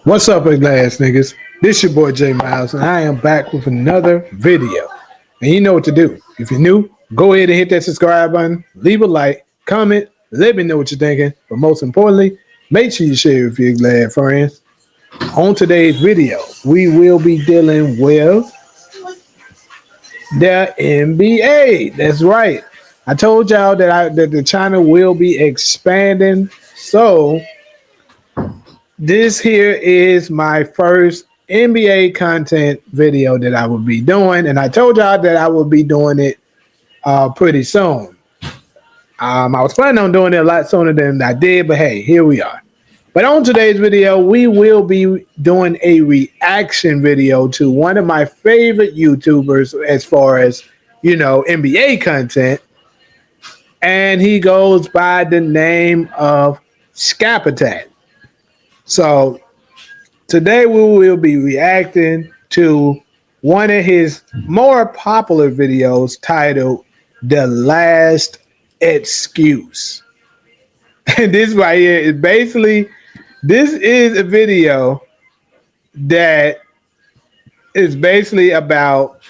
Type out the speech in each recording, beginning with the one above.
What's up, ugly ass niggas? This your boy J Miles, and I am back with another video. And you know what to do. If you're new, go ahead and hit that subscribe button, leave a like, comment, let me know what you're thinking. But most importantly, make sure you share with your glad friends. On today's video, we will be dealing with the NBA. That's right. I told y'all that the channel will be expanding. So this here is my first NBA content video that I will be doing, and I told y'all that I will be doing it pretty soon. I was planning on doing it a lot sooner than I did, but hey, here we are. But on today's video, we will be doing a reaction video to one of my favorite YouTubers as far as, you know, NBA content, and he goes by the name of Skap. So today we will be reacting to one of his more popular videos titled The Last Excuse. And this right here is basically, this is a video that is basically about,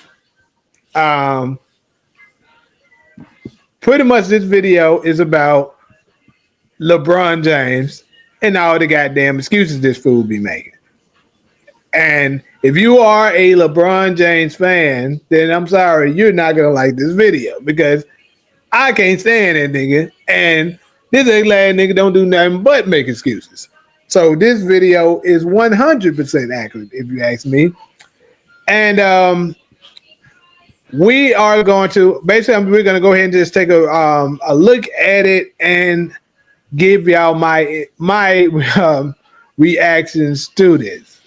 pretty much this video is about LeBron James and all the goddamn excuses this fool be making. And if you are a LeBron James fan, then I'm sorry, you're not gonna like this video because I can't stand that nigga. And this ugly ass nigga don't do nothing but make excuses. So this video is 100% accurate, if you ask me. And we are going to basically, we're gonna go ahead and just take a look at it and give y'all my reactions to this.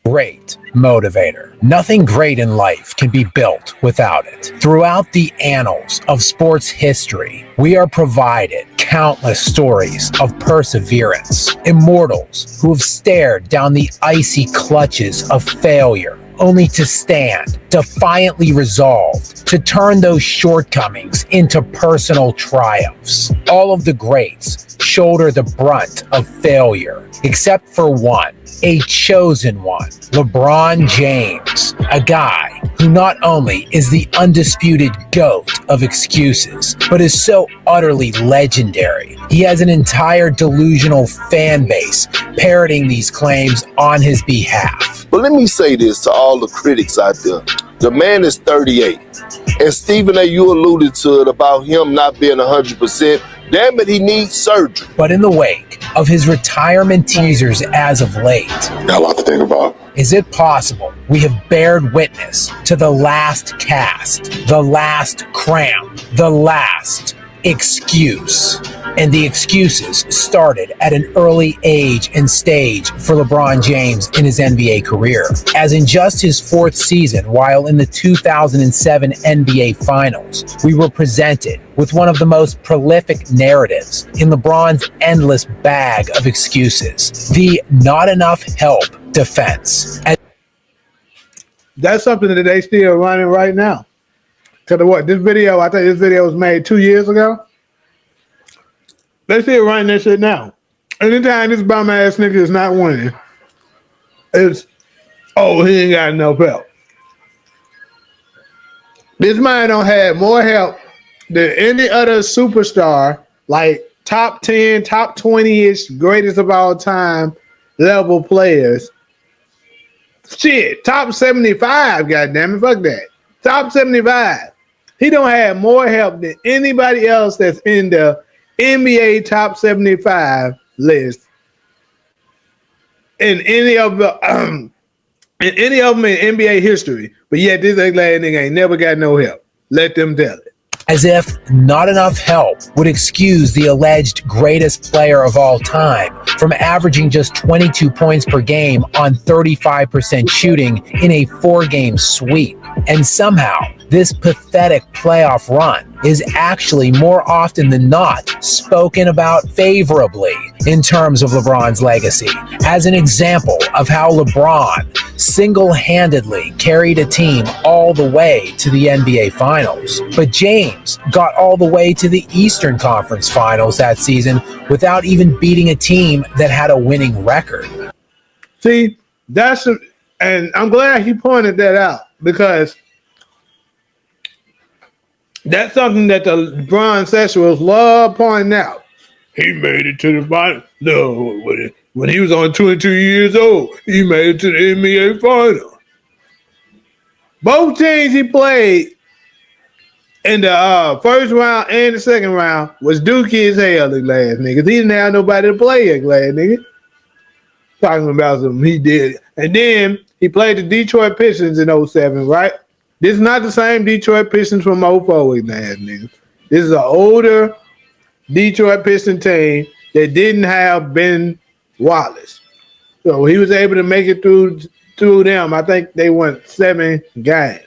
Great motivator. Nothing great in life can be built without it. Throughout the annals of sports history, we are provided countless stories of perseverance. Immortals who have stared down the icy clutches of failure only to stand defiantly resolved to turn those shortcomings into personal triumphs. All of the greats shoulder the brunt of failure, except for one, a chosen one, LeBron James, a guy who not only is the undisputed GOAT of excuses, but is so utterly legendary. He has an entire delusional fan base parroting these claims on his behalf. But let me say this to all the critics out there. The man is 38. And Stephen A., you alluded to it about him not being 100%. Damn it, he needs surgery. But in the wake of his retirement teasers as of late, Got a lot to think about. is it possible we have bared witness to the last cast, the last cram, the last excuse? And the excuses started at an early age and stage for LeBron James in his NBA career, as in just his fourth season while in the 2007 NBA Finals, we were presented with one of the most prolific narratives in LeBron's endless bag of excuses, the not enough help defense. That's something that they still running right now. Tell you what, this video, I think this video was made 2 years ago. They still running that shit now. Anytime this bum ass nigga is not winning, it's, oh, he ain't got no help. This man don't have more help than any other superstar, like top 10, top 20-ish, greatest of all time level players. Shit, top 75, goddammit, fuck that. Top 75. He don't have more help than anybody else that's in the NBA top 75 list in any of them in NBA history. But yet this ugly ass nigga ain't never got no help. Let them tell it. As if not enough help would excuse the alleged greatest player of all time from averaging just 22 points per game on 35% shooting in a 4-game sweep. And somehow, this pathetic playoff run is actually more often than not spoken about favorably in terms of LeBron's legacy, as an example of how LeBron single-handedly carried a team all the way to the NBA Finals. But James got all the way to the Eastern Conference Finals that season without even beating a team that had a winning record. See, and I'm glad he pointed that out because that's something that the LeBron sexuals love pointing out. He made it to the final. No, when he was only 22 years old, he made it to the NBA final. Both teams he played in the first round and the second round was dookie as hell, the last nigga. He didn't have nobody to play that last nigga. Talking about something he did. And then he played the Detroit Pistons in 07, right? This is not the same Detroit Pistons from 04, nigga. This is an older Detroit Piston team that didn't have Ben Wallace. So he was able to make it through them. I think they won 7 games.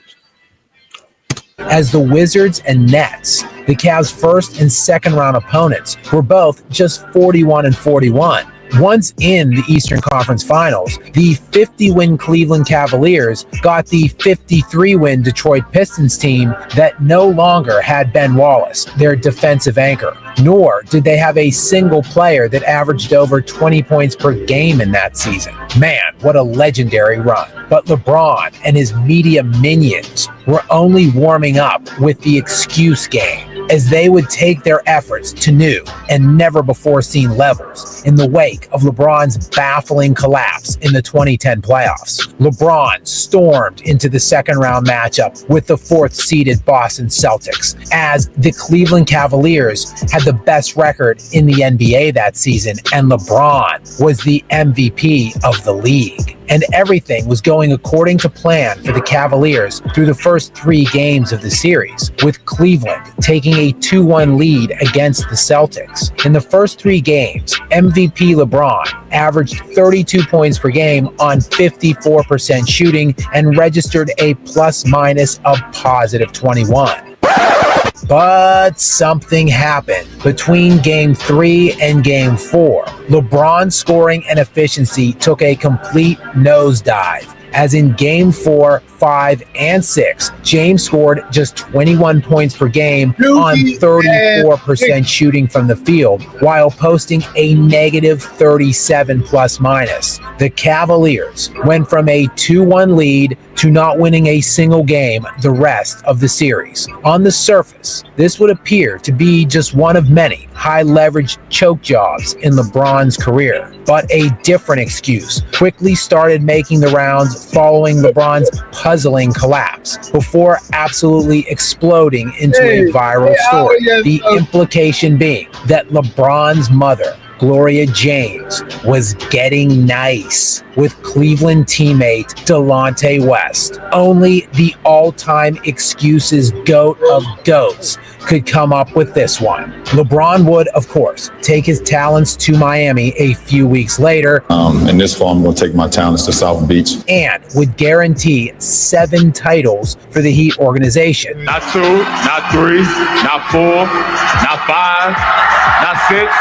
As the Wizards and Nets, the Cavs' first and second round opponents, were both just 41 and 41. Once in the Eastern Conference Finals, the 50-win Cleveland Cavaliers got the 53-win Detroit Pistons team that no longer had Ben Wallace, their defensive anchor, nor did they have a single player that averaged over 20 points per game in that season. Man, what a legendary run. But LeBron and his media minions were only warming up with the excuse game, as they would take their efforts to new and never-before-seen levels in the wake of LeBron's baffling collapse in the 2010 playoffs. LeBron stormed into the second-round matchup with the fourth-seeded Boston Celtics, as the Cleveland Cavaliers had the best record in the NBA that season, and LeBron was the MVP of the league. And everything was going according to plan for the Cavaliers through the first 3 games of the series, with Cleveland taking a 2-1 lead against the Celtics. In the first 3 games, MVP LeBron averaged 32 points per game on 54% shooting and registered a plus-minus of positive 21. But something happened between Game 3 and Game 4. LeBron's scoring and efficiency took a complete nosedive, as in Game 4, 5, and 6, James scored just 21 points per game on 34% shooting from the field, while posting a negative 37 plus-minus. The Cavaliers went from a 2-1 lead to not winning a single game the rest of the series. On the surface, this would appear to be just one of many high-leverage choke jobs in LeBron's career. But a different excuse quickly started making the rounds following LeBron's puzzling collapse, before absolutely exploding into a viral story. The implication being that LeBron's mother, Gloria James, was getting nice with Cleveland teammate Delonte West. Only the all-time excuses goat of goats could come up with this one. LeBron would, of course, take his talents to Miami a few weeks later. In this fall, I'm going to take my talents to South Beach. And would guarantee 7 titles for the Heat organization. Not 2, not 3, not 4, not 5, not 6.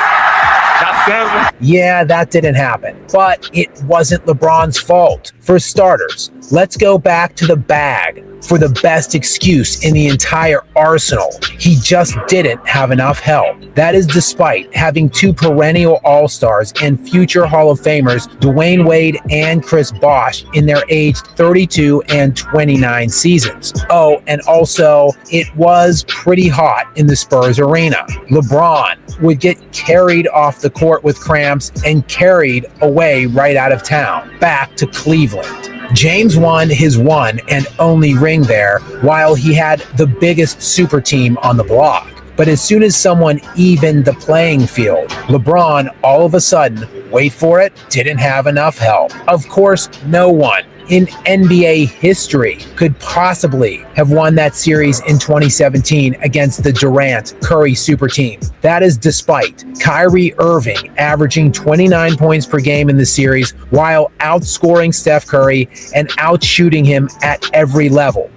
Yeah, that didn't happen, but it wasn't LeBron's fault. For starters, let's go back to the bag for the best excuse in the entire arsenal. He just didn't have enough help. That is despite having 2 perennial All-Stars and future Hall of Famers, Dwayne Wade and Chris Bosh, in their aged 32 and 29 seasons. Oh, and also, it was pretty hot in the Spurs arena. LeBron would get carried off the court with cramps and carried away right out of town, back to Cleveland. James won his one and only ring there, while he had the biggest super team on the block. But as soon as someone evened the playing field, LeBron all of a sudden, wait for it, didn't have enough help. Of course, no one in NBA history could possibly have won that series in 2017 against the Durant-Curry super team. That is despite Kyrie Irving averaging 29 points per game in the series, while outscoring Steph Curry and outshooting him at every level.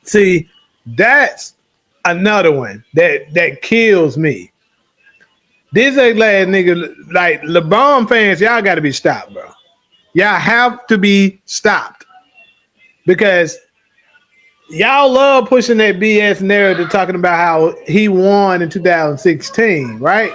See, that's another one that kills me. This ain't last nigga, like LeBron fans, y'all got to be stopped, bro. Y'all have to be stopped, because y'all love pushing that BS narrative, talking about how he won in 2016, right?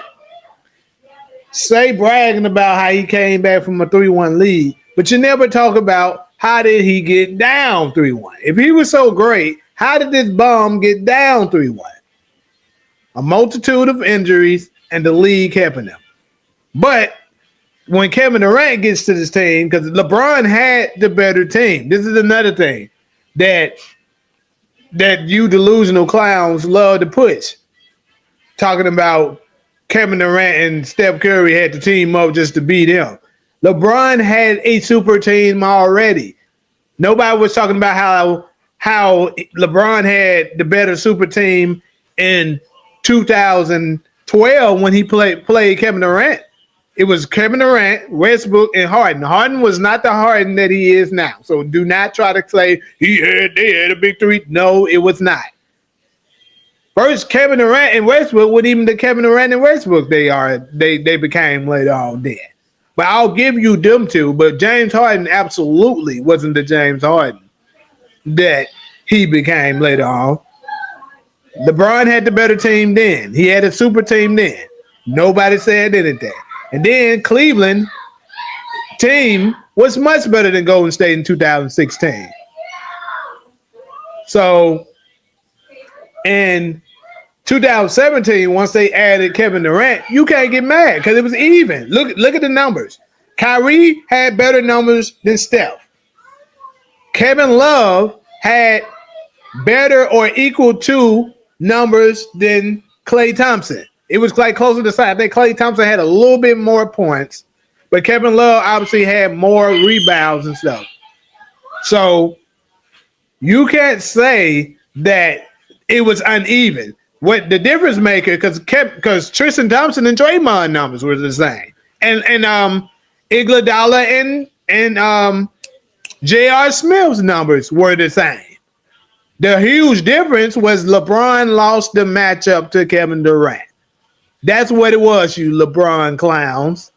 Say bragging about how he came back from a 3-1 lead, but you never talk about how did he get down 3-1. If he was so great, how did this bum get down 3-1? A multitude of injuries and the league helping him. But when Kevin Durant gets to this team, because LeBron had the better team. This is another thing that you delusional clowns love to push. Talking about Kevin Durant and Steph Curry had to team up just to beat him. LeBron had a super team already. Nobody was talking about how LeBron had the better super team in 2012 when he played Kevin Durant. It was Kevin Durant, Westbrook, and Harden. Harden was not the Harden that he is now. So do not try to say they had a big three. No, it was not. First, Kevin Durant and Westbrook, what even the Kevin Durant and Westbrook they became later on dead. But I'll give you them two. But James Harden absolutely wasn't the James Harden that he became later on. LeBron had the better team then. He had a super team then. Nobody said anything. And then Cleveland team was much better than Golden State in 2016. So in 2017, once they added Kevin Durant, you can't get mad because it was even. Look at the numbers. Kyrie had better numbers than Steph. Kevin Love had better or equal to numbers than Klay Thompson. It was like closer to side. I think Klay Thompson had a little bit more points, but Kevin Love obviously had more rebounds and stuff. So you can't say that it was uneven. What the difference maker, because Tristan Thompson and Draymond numbers were the same, and Iguodala and J.R. Smith's numbers were the same. The huge difference was LeBron lost the matchup to Kevin Durant. That's what it was, you LeBron clowns.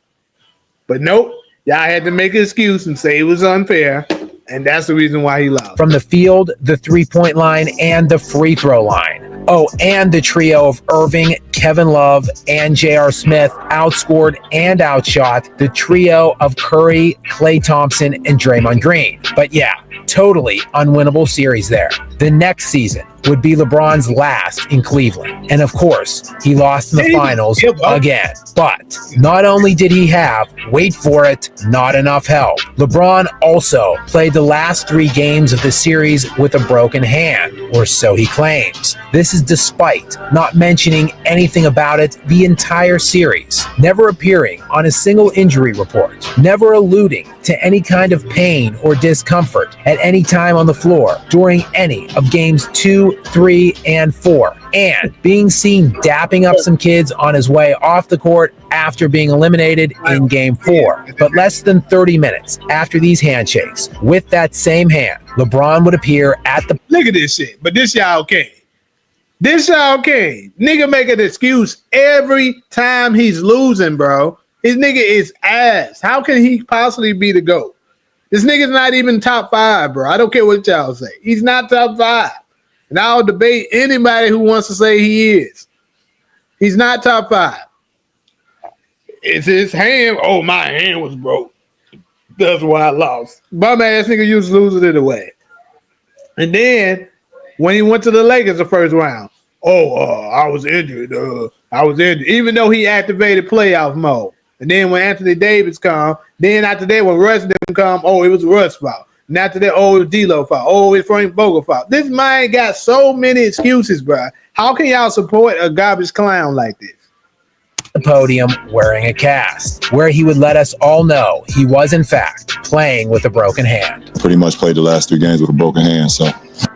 But nope, y'all had to make an excuse and say it was unfair, and that's the reason why he lost. From the field, the three-point line, and the free throw line. Oh, and the trio of Irving, Kevin Love, and J.R. Smith outscored and outshot the trio of Curry, Klay Thompson, and Draymond Green. But yeah, totally unwinnable series there. The next season would be LeBron's last in Cleveland. And of course, he lost in the finals again. But not only did he have, wait for it, not enough help, LeBron also played the last 3 games of the series with a broken hand, or so he claims. This is despite not mentioning anything about it the entire series, never appearing on a single injury report, never alluding to any kind of pain or discomfort at any time on the floor during any of games 2, 3, and 4, and being seen dapping up some kids on his way off the court after being eliminated in game 4. But less than 30 minutes after these handshakes, with that same hand, LeBron would appear at the... Look at this shit, but this y'all can't. Nigga make an excuse every time he's losing, bro. His nigga is ass. How can he possibly be the GOAT? This nigga's not even top 5, bro. I don't care what y'all say. He's not top 5. And I'll debate anybody who wants to say he is. He's not top 5. It's his hand. Oh, my hand was broke. That's why I lost. Bum ass nigga used to lose it anyway. And then when he went to the Lakers the first round, I was injured. Even though he activated playoff mode. And then when Anthony Davis come, then after that when Russ didn't come, it was Russ' fault. And after that, it was D'Lo fault. It was Frank Vogel fault. This man got so many excuses, bro. How can y'all support a garbage clown like this? The podium wearing a cast, where he would let us all know he was in fact playing with a broken hand. Pretty much played the last 3 games with a broken hand, so.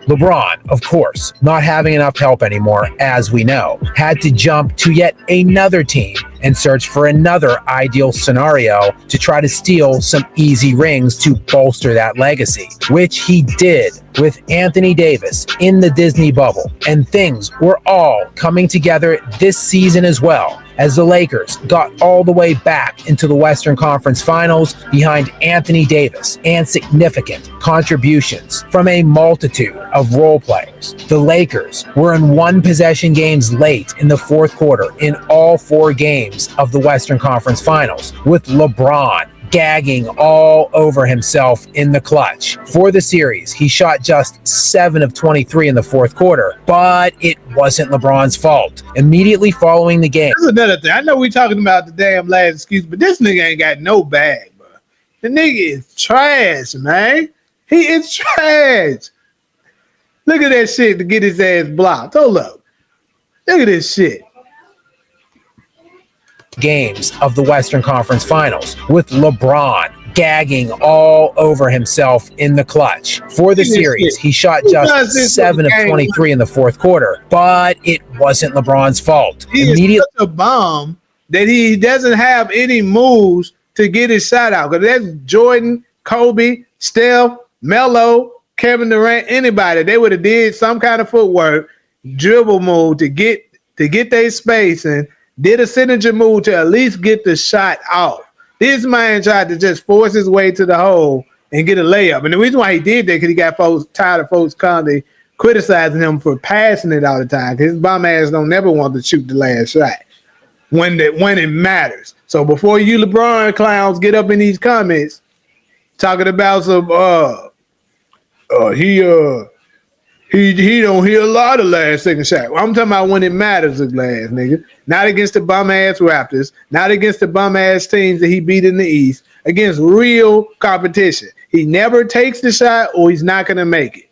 LeBron, of course, not having enough help anymore, as we know, had to jump to yet another team and search for another ideal scenario to try to steal some easy rings to bolster that legacy, which he did with Anthony Davis in the Disney bubble. And things were all coming together this season as well, as the Lakers got all the way back into the Western Conference Finals behind Anthony Davis and significant contributions from a multitude of role players. The Lakers were in 1-possession games late in the fourth quarter in all 4 games of the Western Conference Finals, with LeBron gagging all over himself in the clutch. For the series, he shot just 7 of 23 in the fourth quarter, but it wasn't LeBron's fault. Immediately following the game, That's another thing. I know we talking about the damn last excuse, but this nigga ain't got no bag, bro. The nigga is trash, man. He is trash. Look at that shit to get his ass blocked. Hold up. Look at this shit. games of the Western Conference Finals, with LeBron gagging all over himself in the clutch. For the series, he shot just 7 of 23 in the fourth quarter, but it wasn't LeBron's fault. He is such a bomb that he doesn't have any moves to get his shot out. Because that's Jordan, Kobe, Steph, Melo, Kevin Durant, anybody. They would have did some kind of footwork, dribble move to get their space and did a signature move to at least get the shot off. This man tried to just force his way to the hole and get a layup. And the reason why he did that because he got tired of folks constantly criticizing him for passing it all the time. His bum ass don't never want to shoot the last shot when it matters. So before you LeBron clowns get up in these comments talking about some he don't hear a lot of last second shot. Well, I'm talking about when it matters, the glass nigga. Not against the bum ass Raptors, not against the bum ass teams that he beat in the East, against real competition. He never takes the shot or he's not gonna make it.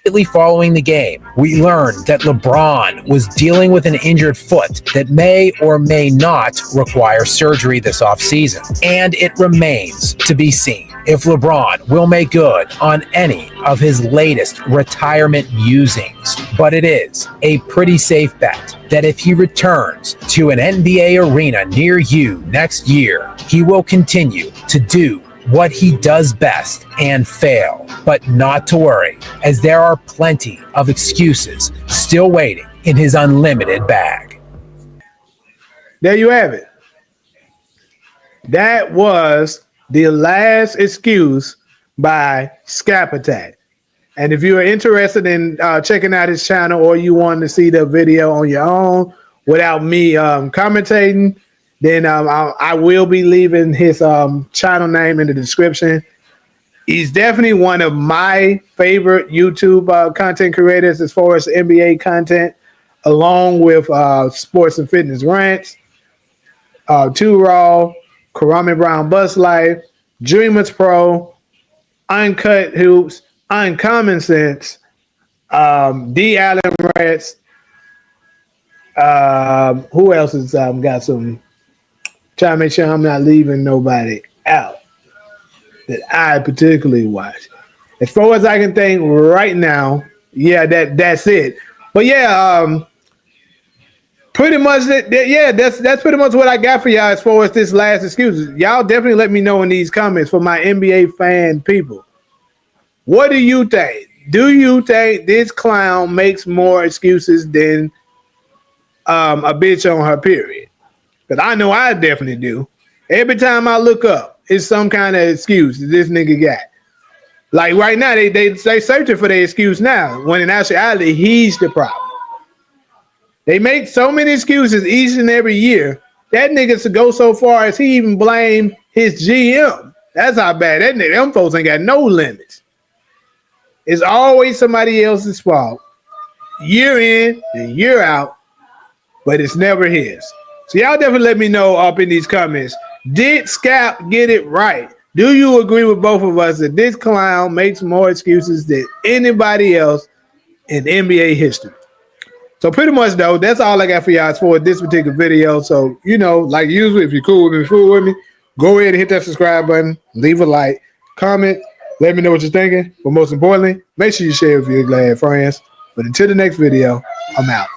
Immediately following the game, we learned that LeBron was dealing with an injured foot that may or may not require surgery this offseason, and it remains to be seen if LeBron will make good on any of his latest retirement musings. But it is a pretty safe bet that if he returns to an NBA arena near you next year, he will continue to do what he does best and fail. But not to worry, as there are plenty of excuses still waiting in his unlimited bag. There you have it. That was the last excuse by Skap Attack. And if you are interested in checking out his channel or you want to see the video on your own without me commentating, then I will be leaving his channel name in the description. He's definitely one of my favorite YouTube content creators as far as NBA content, along with sports and fitness rants, Too Raw, Karame Brown Bus Life, Dreamers Pro, Uncut Hoops, Uncommon Sense, D. Allen Rats. Who else has got some? Trying to make sure I'm not leaving nobody out that I particularly watch. As far as I can think right now, yeah, that's it. But yeah, pretty much that's pretty much what I got for y'all as far as this last excuse. Y'all definitely let me know in these comments for my NBA fan people. What do you think? Do you think this clown makes more excuses than a bitch on her period? Because I know I definitely do. Every time I look up, it's some kind of excuse that this nigga got. Like right now, they searching for their excuse now, when in actuality, he's the problem. They make so many excuses each and every year. That nigga to go so far as he even blamed his GM. That's how bad that nigga. Them folks ain't got no limits. It's always somebody else's fault, year in and year out, but it's never his. So y'all definitely let me know up in these comments. Did Skap get it right? Do you agree with both of us that this clown makes more excuses than anybody else in NBA history? So pretty much though, that's all I got for y'all for this particular video. So, you know, like usual, if you're cool with me, go ahead and hit that subscribe button, leave a like, comment, let me know what you're thinking. But most importantly, make sure you share with your glad friends. But until the next video, I'm out.